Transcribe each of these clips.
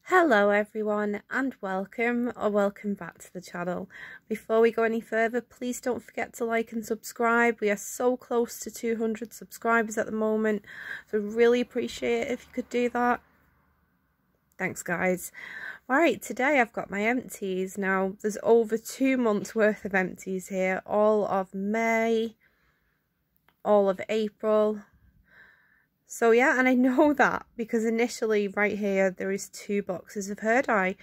Hello everyone and welcome back to the channel. Before we go any further, please don't forget to like and subscribe. We are so close to 200 subscribers at the moment, so really appreciate it if you could do that. Thanks guys. Alright, today I've got my empties. Now there's over 2 months worth of empties here, all of May, all of April. So yeah, and I know that because initially right here there is 2 boxes of hair dye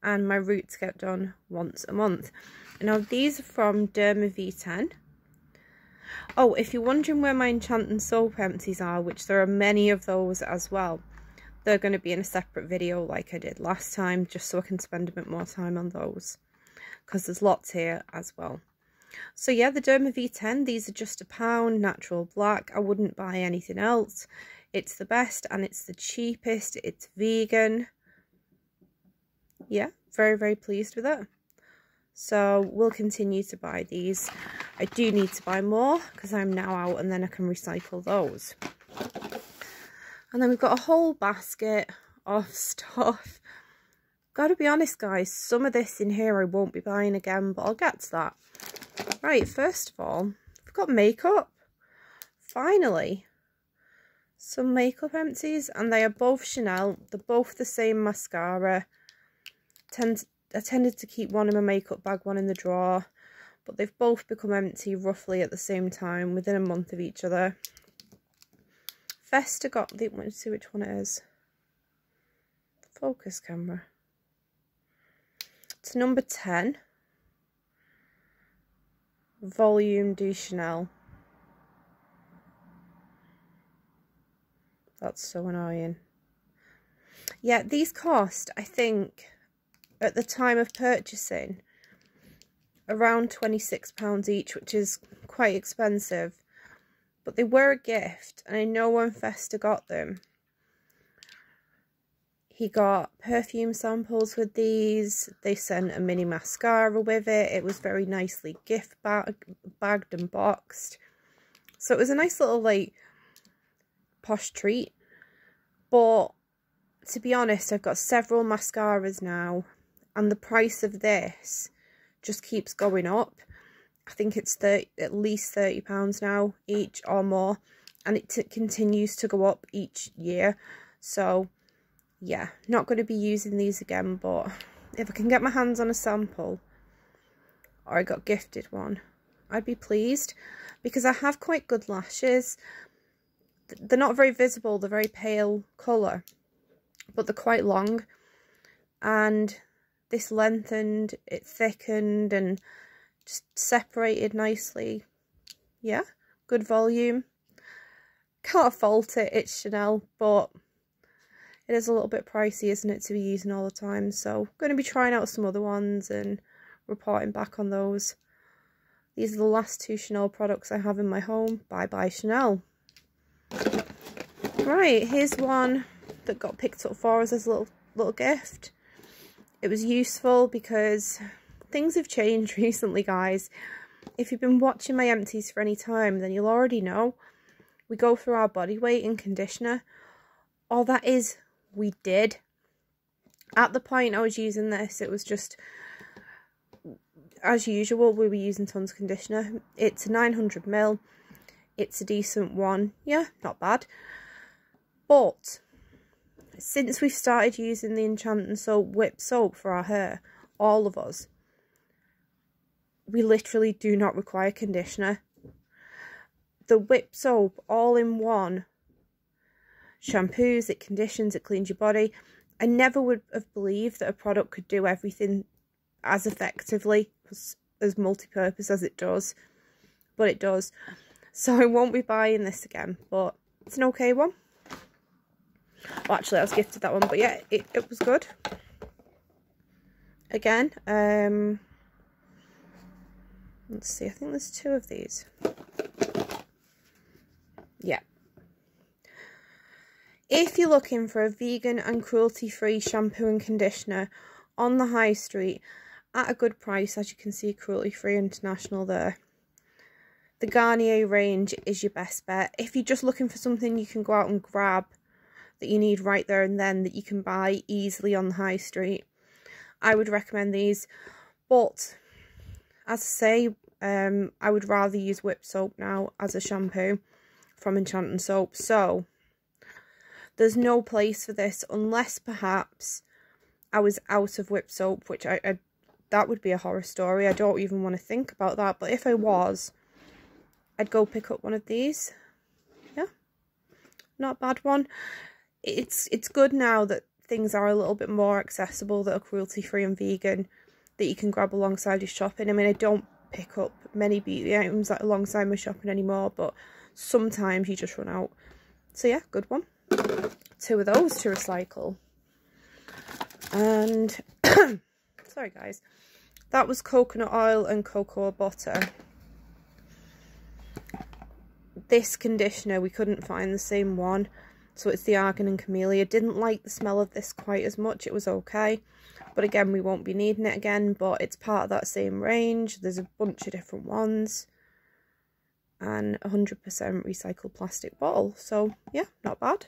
and my roots get done once a month. Now these are from Derma V10. Oh, if you're wondering where my Enchanting Soap empties are, which there are many of those as well, they're going to be in a separate video like I did last time, just so I can spend a bit more time on those because there's lots here as well. So yeah, the Derma V10, these are just £1, natural black. I wouldn't buy anything else. It's the best and it's the cheapest. It's vegan. Yeah, very, very pleased with it. So we'll continue to buy these. I do need to buy more because I'm now out and then I can recycle those. And then we've got a whole basket of stuff. Gotta be honest guys, some of this in here I won't be buying again, but I'll get to that. Right, first of all, we've got makeup. Finally, some makeup empties, and they are both Chanel. They're both the same mascara. I tended to keep one in my makeup bag, one in the drawer, but they've both become empty roughly at the same time, within a month of each other. Festa got the, let's see which one it is. Focus camera. It's number 10. Volume du Chanel. That's so annoying. Yeah, these cost, I think, at the time of purchasing, around £26 each, which is quite expensive. But they were a gift, and I know when Festa got them, he got perfume samples with these. They sent a mini mascara with it. It was very nicely bagged and boxed. So it was a nice little, like, posh treat. But to be honest, I've got several mascaras now, and the price of this just keeps going up. I think it's at least £30 now each or more, and it continues to go up each year. So yeah, not going to be using these again, but if I can get my hands on a sample, or I got gifted one, I'd be pleased, because I have quite good lashes. They're not very visible, they're very pale colour, but they're quite long, and this lengthened, it thickened and just separated nicely. Yeah, good volume. Can't fault it, it's Chanel, but it is a little bit pricey, isn't it, to be using all the time. So I'm going to be trying out some other ones and reporting back on those. These are the last 2 Chanel products I have in my home. Bye bye Chanel. Right, here's one that got picked up for us as a little gift. It was useful because things have changed recently, guys. If you've been watching my empties for any time, then you'll already know we go through our body weight in conditioner. All that is, we did. At the point I was using this, it was just, as usual, we were using tons of conditioner. It's a 900ml. It's a decent one. Yeah, not bad. But since we've started using the Enchanting Soap whip soap for our hair, all of us, we literally do not require conditioner. The whip soap, all in one, shampoos, it conditions, it cleans your body. I never would have believed that a product could do everything as effectively, as multi-purpose as it does, but it does. So I won't be buying this again, but it's an okay one. Well, actually I was gifted that one, but yeah, it was good. Again, let's see, I think there's 2 of these. Yeah. If you're looking for a vegan and cruelty-free shampoo and conditioner on the high street at a good price, as you can see, cruelty-free international there, the Garnier range is your best bet. If you're just looking for something you can go out and grab that you need right there and then, that you can buy easily on the high street, I would recommend these. But as I say, I would rather use whip soap now as a shampoo from Enchanting Soap. So there's no place for this unless perhaps I was out of whip soap, which that would be a horror story. I don't even want to think about that. But if I was, I'd go pick up one of these. Yeah, not a bad one. It's good now that things are a little bit more accessible, that are cruelty free and vegan, that you can grab alongside your shopping. I mean, I don't pick up many beauty items alongside my shopping anymore, but sometimes you just run out. So yeah, good one. 2 of those to recycle. And sorry guys, that was coconut oil and cocoa butter. This conditioner, we couldn't find the same one, so it's the Argan and Camellia. Didn't like the smell of this quite as much. It was okay, but again, we won't be needing it again, but it's part of that same range. There's a bunch of different ones, and 100% recycled plastic bottle, so yeah, not bad.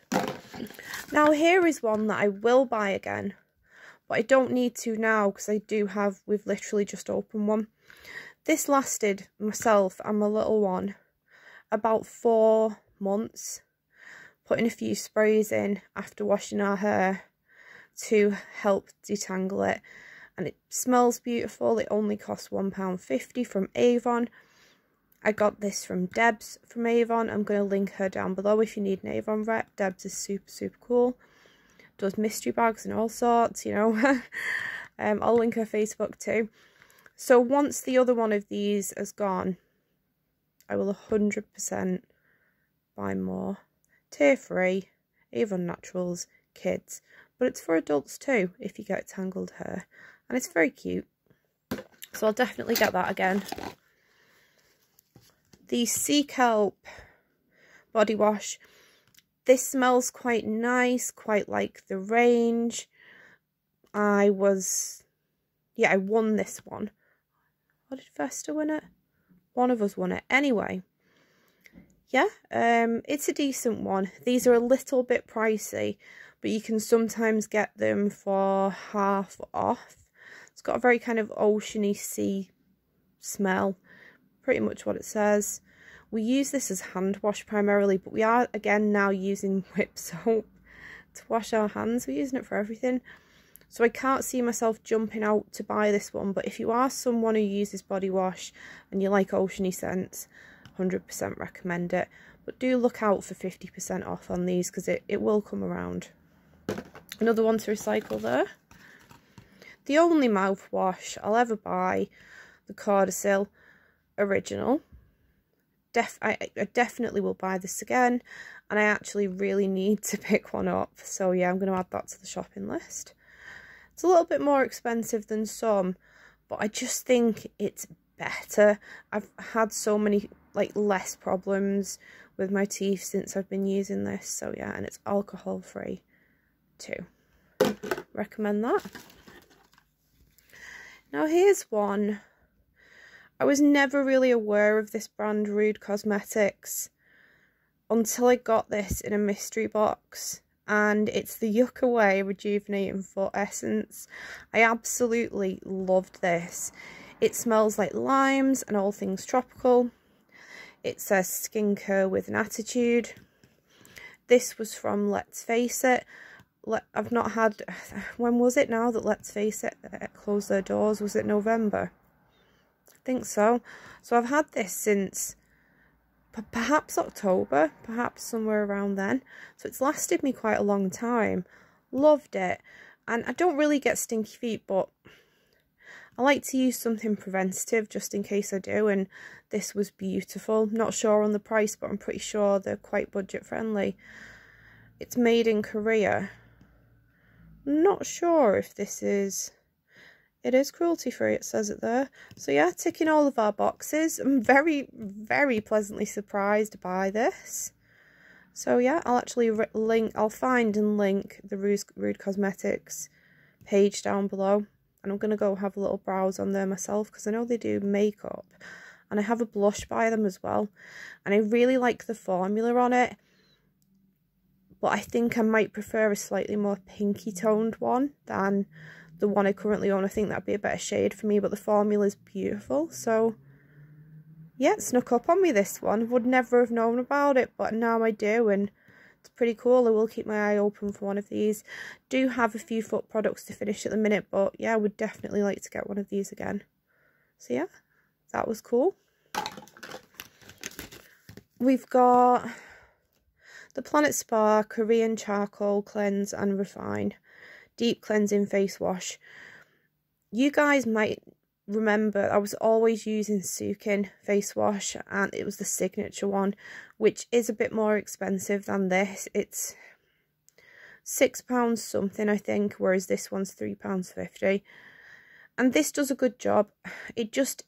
Now here is one that I will buy again, but I don't need to now because we've literally just opened one. This lasted myself and my little one about 4 months, putting a few sprays in after washing our hair to help detangle it, and it smells beautiful. It only costs £1.50 from Avon. I got this from Debs from Avon. I'm going to link her down below if you need an Avon rep. Debs is super cool. Does mystery bags and all sorts, you know. I'll link her Facebook too. So once the other one of these has gone, I will 100% buy more. Tear free, Avon Naturals, kids. But it's for adults too if you get tangled hair. And it's very cute. So I'll definitely get that again. The Sea Kelp body wash. This smells quite nice, quite like the range. I won this one. Or did Vesta win it? One of us won it. Anyway, yeah, it's a decent one. These are a little bit pricey, but you can sometimes get them for half off. It's got a very kind of oceany sea smell. Pretty much what it says. We use this as hand wash primarily, but we are again now using whip soap to wash our hands. We're using it for everything. So I can't see myself jumping out to buy this one, but if you are someone who uses body wash and you like oceany scents, 100% recommend it. But do look out for 50% off on these because it will come around. Another one to recycle there. The only mouthwash I'll ever buy, the Cordyceil Original. I definitely will buy this again, and I actually really need to pick one up. So yeah, I'm going to add that to the shopping list. It's a little bit more expensive than some, but I just think it's better. I've had so many less problems with my teeth since I've been using this. So yeah, and it's alcohol free too. Recommend that. Now here's one. I was never really aware of this brand, Rude Cosmetics, until I got this in a mystery box, and it's the Yucca Way Rejuvenating Foot Essence. I absolutely loved this. It smells like limes and all things tropical. It says skincare with an attitude. This was from Let's Face It. I've not had, when was it now that Let's Face It closed their doors? Was it November? I think so. So I've had this since perhaps October, perhaps somewhere around then. So it's lasted me quite a long time. Loved it. And I don't really get stinky feet, but I like to use something preventative just in case I do, and this was beautiful. Not sure on the price, but I'm pretty sure they're quite budget friendly. It's made in Korea. Not sure if this is... It is cruelty free, it says it there. So yeah, ticking all of our boxes. I'm very, very pleasantly surprised by this. So yeah, I'll actually I'll find and link the Rude Cosmetics page down below. And I'm going to go have a little browse on there myself because I know they do makeup. And I have a blush by them as well. And I really like the formula on it. but I think I might prefer a slightly more pinky toned one than the one I currently own. I think that'd be a better shade for me, but the formula is beautiful. So yeah, it snuck up on me, this one. Would never have known about it, but now I do, and it's pretty cool. I will keep my eye open for one of these. Do have a few foot products to finish at the minute, but yeah, I would definitely like to get one of these again. So yeah, that was cool. We've got the Planet Spa Korean Charcoal Cleanse and Refine Deep Cleansing Face Wash. You guys might remember I was always using Sukin face wash, and it was the signature one, which is a bit more expensive than this. It's £6 something, I think, whereas this one's £3.50. And this does a good job. It just,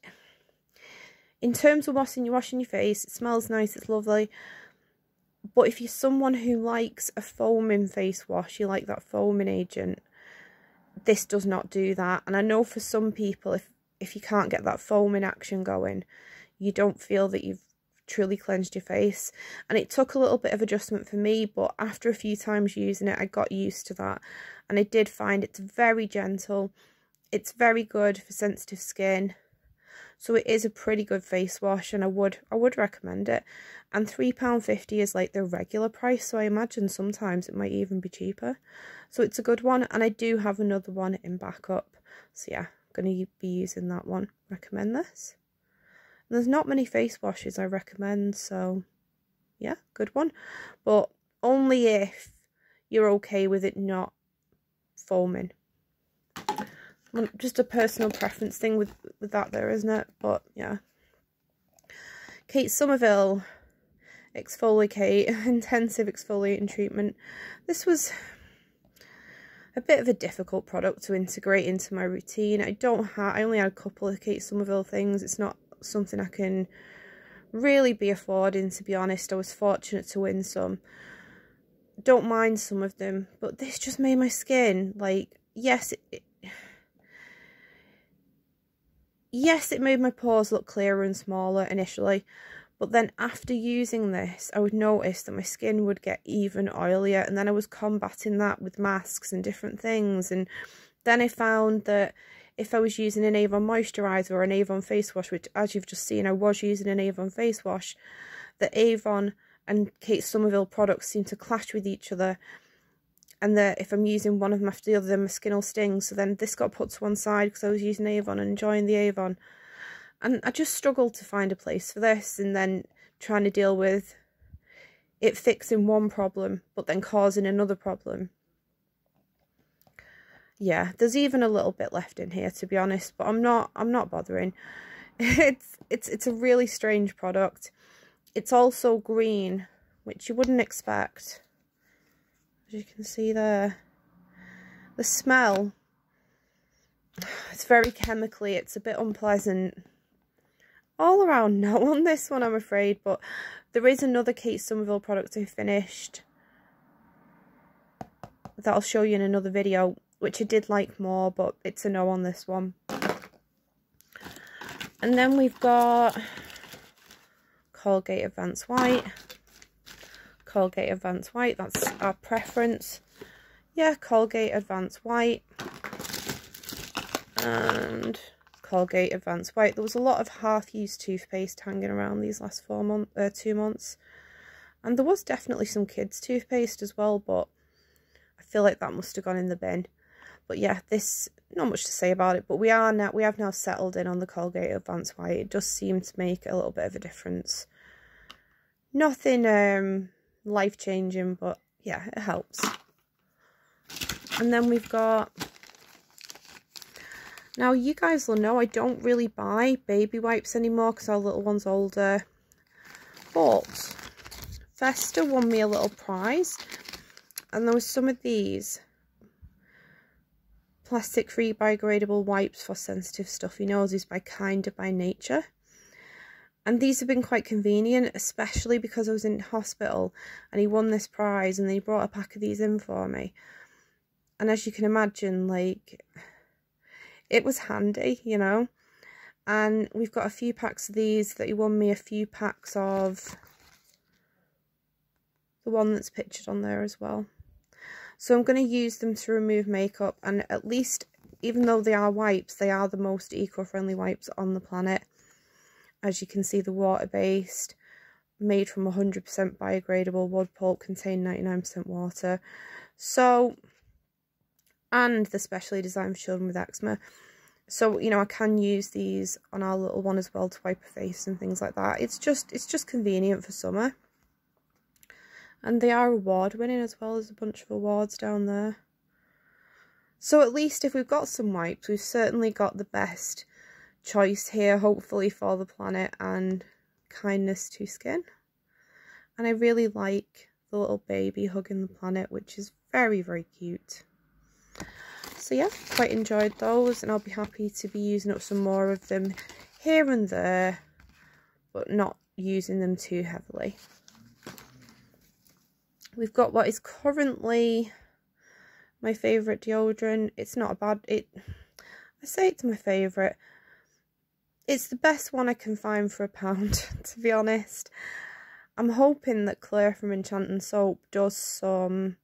in terms of washing your face, it smells nice, it's lovely. But if you're someone who likes a foaming face wash, you like that foaming agent, this does not do that. And I know for some people, if you can't get that foaming action going, you don't feel that you've truly cleansed your face. And it took a little bit of adjustment for me, but after a few times using it, I got used to that. And I did find it's very gentle. It's very good for sensitive skin. So it is a pretty good face wash, and I would recommend it. And £3.50 is like the regular price, so I imagine sometimes it might even be cheaper. So it's a good one, and I do have another one in backup. So yeah, I'm going to be using that one. Recommend this. And there's not many face washes I recommend, so yeah, good one. But only if you're okay with it not foaming. Just a personal preference thing with that there, isn't it? But yeah. Kate Somerville Exfoliate Intensive Exfoliating Treatment. This was a bit of a difficult product to integrate into my routine. I only had a couple of Kate Somerville things. It's not something I can really be affording, to be honest. I was fortunate to win some. Don't mind some of them, but this just made my skin, like, yes, it made my pores look clearer and smaller initially, but then after using this, I would notice that my skin would get even oilier, and then I was combating that with masks and different things. And then I found that if I was using an Avon moisturiser or an Avon face wash, which as you've just seen I was using an Avon face wash, the Avon and Kate Somerville products seem to clash with each other. And that if I'm using one of them after the other, then my skin will sting. So then this got put to one side because I was using Avon and enjoying the Avon. And I just struggled to find a place for this, and then trying to deal with it fixing one problem, but then causing another problem. Yeah, there's even a little bit left in here, to be honest, but I'm not bothering. It's a really strange product. It's also green, which you wouldn't expect. As you can see there, the smell, it's very chemically, it's a bit unpleasant. All around no on this one, I'm afraid, but there is another Kate Somerville product I finished that I'll show you in another video, which I did like more, but it's a no on this one. And then we've got Colgate Advanced White. Colgate Advanced White, that's our preference. Yeah, Colgate Advanced White and Colgate Advanced White. There was a lot of half-used toothpaste hanging around these last 2 months, and there was definitely some kids toothpaste as well, but I feel like that must have gone in the bin. But yeah, this, not much to say about it, but we have now settled in on the Colgate Advanced White. It does seem to make a little bit of a difference. Nothing life-changing, but yeah, it helps. And then we've got, now you guys will know I don't really buy baby wipes anymore because our little one's older, but Festa won me a little prize, and there was some of these plastic-free biodegradable wipes for sensitive stuffy noses by Kinder by Nature. And these have been quite convenient, especially because I was in hospital and he won this prize and they brought a pack of these in for me. And as you can imagine, like, it was handy, you know. And we've got a few packs of these that he won me a few packs of the one that's pictured on there as well. So I'm going to use them to remove makeup, and at least, even though they are wipes, they are the most eco-friendly wipes on the planet. As you can see, they're water-based, made from 100% biodegradable wood pulp, contain 99% water. So, and they're specially designed for children with eczema. So, you know, I can use these on our little one as well to wipe her face and things like that. It's just convenient for summer. And they are award winning as well. There's a bunch of awards down there. So at least if we've got some wipes, we've certainly got the best choice here, hopefully, for the planet and kindness to skin. And I really like the little baby hugging the planet, which is very, very cute. So yeah, quite enjoyed those, and I'll be happy to be using up some more of them here and there, but not using them too heavily. We've got what is currently my favourite deodorant. It's not a bad, I say it's my favourite. It's the best one I can find for £1, to be honest. I'm hoping that Claire from Enchanting Soap does some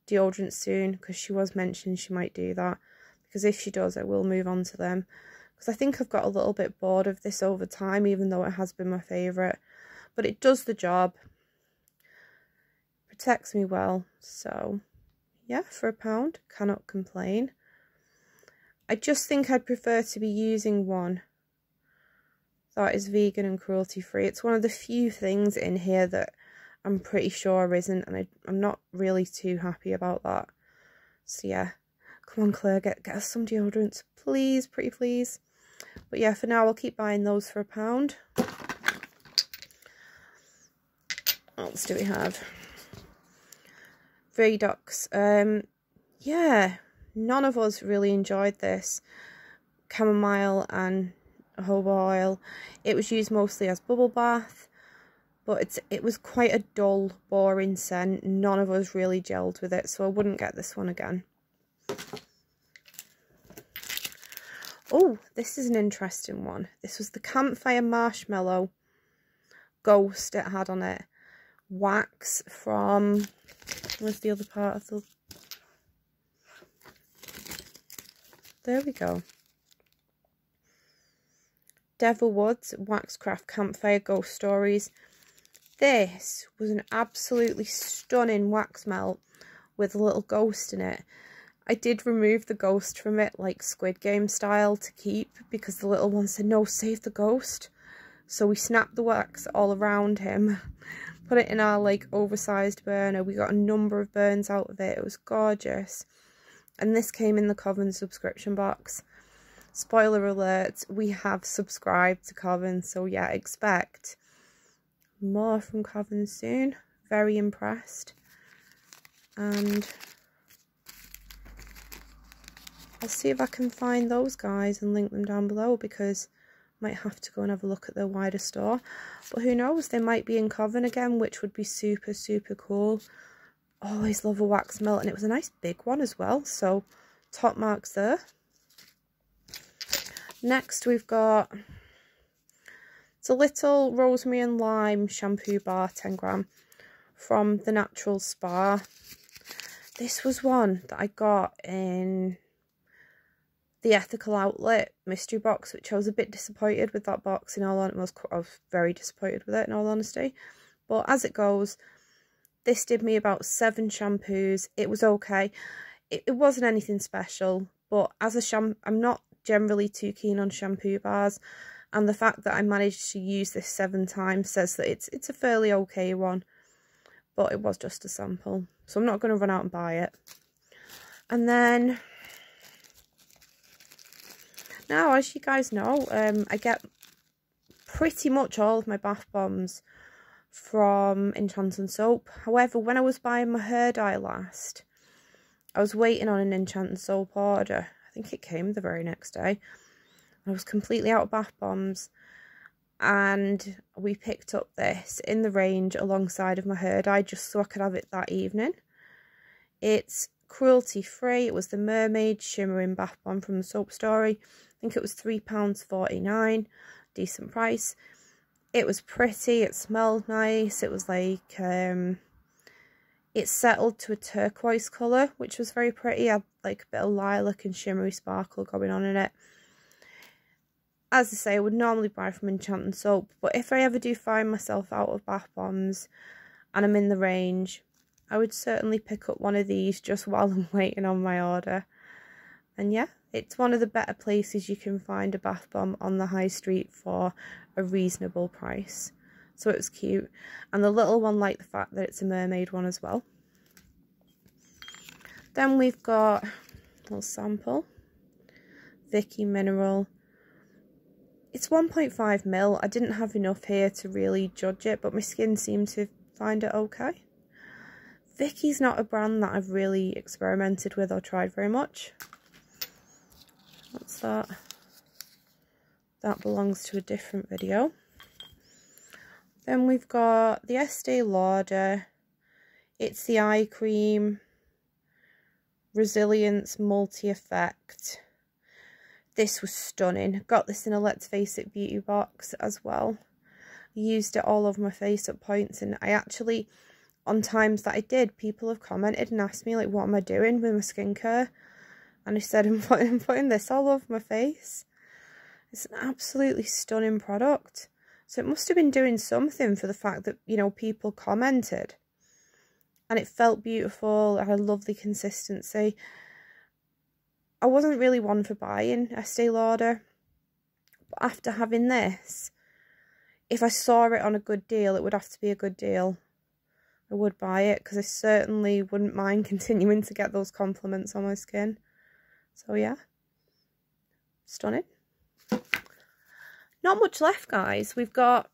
deodorant soon, because she was mentioning she might do that, because if she does, I will move on to them, because I think I've got a little bit bored of this over time, even though it has been my favourite. But it does the job, protects me well, so yeah, for £1, cannot complain. I just think I'd prefer to be using one that is vegan and cruelty free. It's one of the few things in here that I'm pretty sure isn't, and I'm not really too happy about that. So yeah, come on Claire, get us some deodorants, please, pretty please. But yeah, for now I'll keep buying those for £1. What else do we have? Redox. Yeah, none of us really enjoyed this. Chamomile and jojoba oil. It was used mostly as bubble bath, but it was quite a dull, boring scent. None of us really gelled with it, so I wouldn't get this one again. Oh, this is an interesting one. This was the Campfire Marshmallow Ghost it had on it. Wax from, where's the other part of the, there we go. Devawoods Wax Campfire Ghost Stories. This was an absolutely stunning wax melt with a little ghost in it. I did remove the ghost from it, like Squid Game style, to keep, because the little one said, no, save the ghost. So we snapped the wax all around him, put it in our like oversized burner. We got a number of burns out of it. It was gorgeous. And this came in the Coven subscription box. Spoiler alert, we have subscribed to Coven, so yeah, expect more from Coven soon. Very impressed. And I'll see if I can find those guys and link them down below, because I might have to go and have a look at their wider store. But who knows, they might be in Coven again, which would be super, super cool. Always love a wax melt, and it was a nice big one as well, so top marks there. Next we've got, it's a little rosemary and lime shampoo bar, 10 gram, from the Natural Spa. This was one that I got in the Ethical Outlet mystery box, which I was a bit disappointed with that box, in all honesty. I was very disappointed with it, in all honesty. But as it goes, this did me about 7 shampoos. It was okay. It wasn't anything special, but as a I'm not generally too keen on shampoo bars, and the fact that I managed to use this 7 times says that it's a fairly okay one. But it was just a sample, so I'm not going to run out and buy it. And then, now, as you guys know, I get pretty much all of my bath bombs from Enchanting Soap. However, when I was buying my hair dye last, I was waiting on an Enchanting Soap order. I think it came the very next day. I was completely out of bath bombs, and we picked up this in the range alongside of my hair dye, just so I could have it that evening. It's cruelty free. It was the Mermaid Shimmering Bath Bomb from the Soap Story. I think it was £3.49, decent price. It was pretty, it smelled nice. It was like It settled to a turquoise colour, which was very pretty. I had like a bit of lilac and shimmery sparkle going on in it. As I say, I would normally buy from Enchanting Soap, but if I ever do find myself out of bath bombs and I'm in the range, I would certainly pick up one of these just while I'm waiting on my order. And yeah, it's one of the better places you can find a bath bomb on the high street for a reasonable price. So it was cute. And the little one liked the fact that it's a mermaid one as well. Then we've got a little sample. Vicky Mineral. It's 1.5 mil. I didn't have enough here to really judge it, but my skin seemed to find it okay. Vicky's not a brand that I've really experimented with or tried very much. What's that? That belongs to a different video. Then we've got the Estee Lauder. It's the eye cream. Resilience Multi-Effect. This was stunning. Got this in a Let's Face It beauty box as well. I used it all over my face at points, and I actually, on times that I did, people have commented and asked me like, what am I doing with my skincare? And I said, I'm putting this all over my face. It's an absolutely stunning product. So it must have been doing something for the fact that, you know, people commented. And it felt beautiful. It had a lovely consistency. I wasn't really one for buying Estee Lauder. But after having this, if I saw it on a good deal, it would have to be a good deal. I would buy it because I certainly wouldn't mind continuing to get those compliments on my skin. So yeah, stunning. Not much left, guys. We've got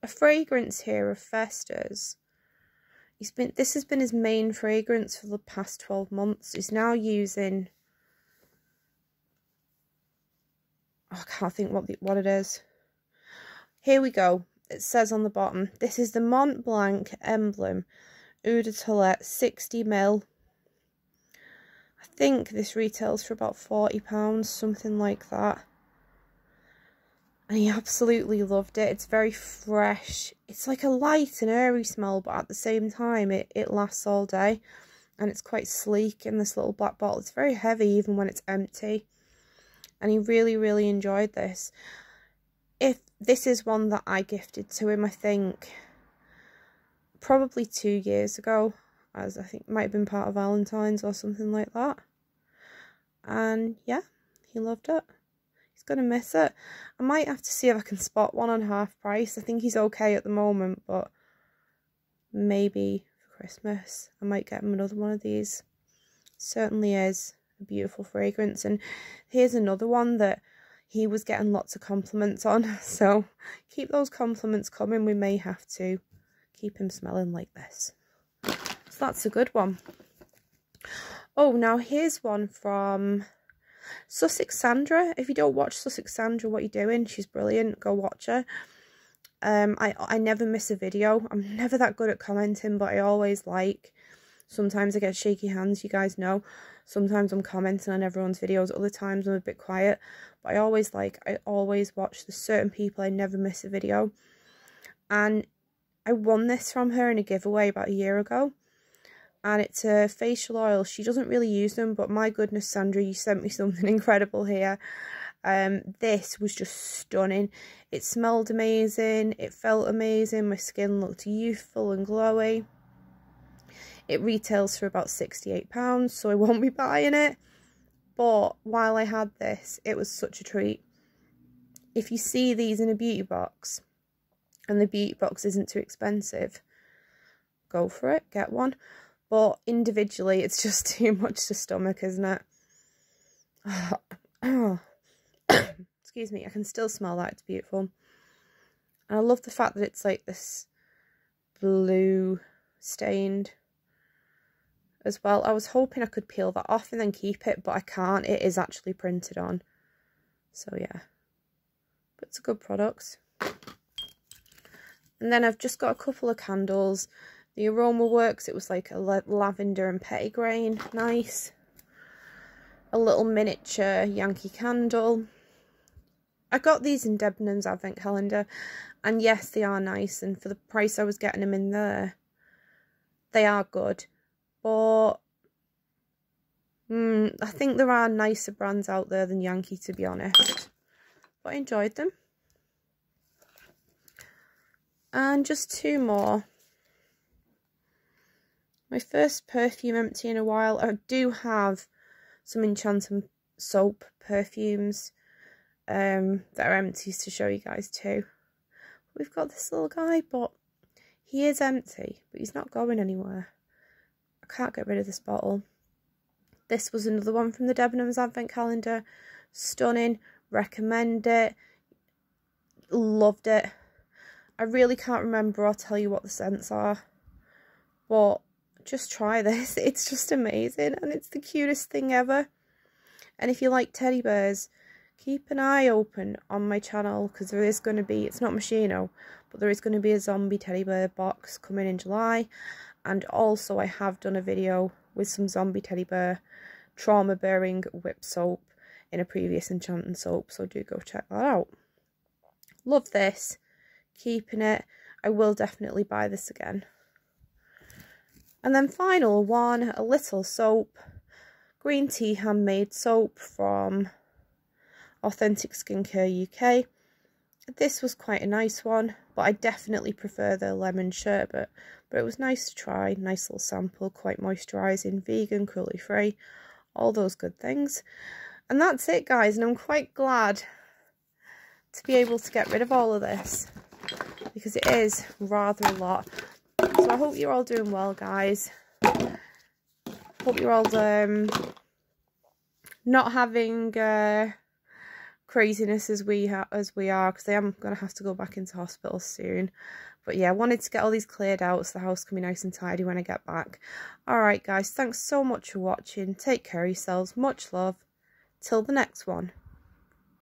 a fragrance here of Festa's. This has been his main fragrance for the past 12 months. He's now using, oh, I can't think what it is. Here we go. It says on the bottom, this is the Mont Blanc Emblem Eau de Toilette 60 ml. I think this retails for about £40, something like that. And he absolutely loved it. It's very fresh. It's like a light and airy smell, but at the same time, it lasts all day. And it's quite sleek in this little black bottle. It's very heavy even when it's empty. And he really, really enjoyed this. This is one that I gifted to him, I think, probably 2 years ago. As I think it might have been part of Valentine's or something like that. And yeah, he loved it. He's going to miss it. I might have to see if I can spot one on half price. I think he's okay at the moment, but maybe for Christmas I might get him another one of these. Certainly is a beautiful fragrance. And here's another one that he was getting lots of compliments on. So keep those compliments coming. We may have to keep him smelling like this. So that's a good one. Oh, now here's one from Sussex Sandra. If you don't watch Sussex Sandra, what are you doing? She's brilliant. Go watch her. I never miss a video. I'm never that good at commenting, but I always like. Sometimes I get shaky hands, you guys know. Sometimes I'm commenting on everyone's videos. Other times I'm a bit quiet. But I always watch. There's certain people I never miss a video. And I won this from her in a giveaway about a year ago. And it's a facial oil. She doesn't really use them, but my goodness, Sandra, you sent me something incredible here. This was just stunning. It smelled amazing. It felt amazing. My skin looked youthful and glowy. It retails for about £68, so I won't be buying it. But while I had this, it was such a treat. If you see these in a beauty box, and the beauty box isn't too expensive, go for it, get one. But individually, it's just too much to stomach, isn't it? Excuse me, I can still smell that. It's beautiful. And I love the fact that it's like this blue stained as well. I was hoping I could peel that off and then keep it, but I can't. It is actually printed on. So yeah. But it's a good product. And then I've just got a couple of candles. The Aroma Works, it was like a lavender and petitgrain. Nice. A little miniature Yankee candle. I got these in Debenhams Advent Calendar. And yes, they are nice. And for the price I was getting them in there, They are good, but I think there are nicer brands out there than Yankee, to be honest. But I enjoyed them. And just two more. My first perfume empty in a while. I do have some Enchanted soap perfumes that are empties to show you guys too. We've got this little guy, but he is empty, but he's not going anywhere. I can't get rid of this bottle. This was another one from the Debenhams Advent Calendar. Stunning. Recommend it. Loved it. I really can't remember or tell you what the scents are, but just try this. It's just amazing, and it's the cutest thing ever. And if you like teddy bears, keep an eye open on my channel, because there is going to be, it's not Machino, but there is going to be a zombie teddy bear box coming in July. And also I have done a video with some zombie teddy bear trauma bearing whip soap in a previous Enchanted soap, so do go check that out. Love this. Keeping it. I will definitely buy this again. And then final one, a little soap, green tea handmade soap from Authentic Skincare UK. This was quite a nice one, but I definitely prefer the lemon sherbet, but it was nice to try. Nice little sample, quite moisturising, vegan, cruelty free, all those good things. And that's it, guys, and I'm quite glad to be able to get rid of all of this, because it is rather a lot. So I hope you're all doing well, guys. Hope you're all not having craziness as we are, because I am going to have to go back into hospital soon. But yeah, I wanted to get all these cleared out so the house can be nice and tidy when I get back. Alright guys, thanks so much for watching. Take care of yourselves. Much love. Till the next one.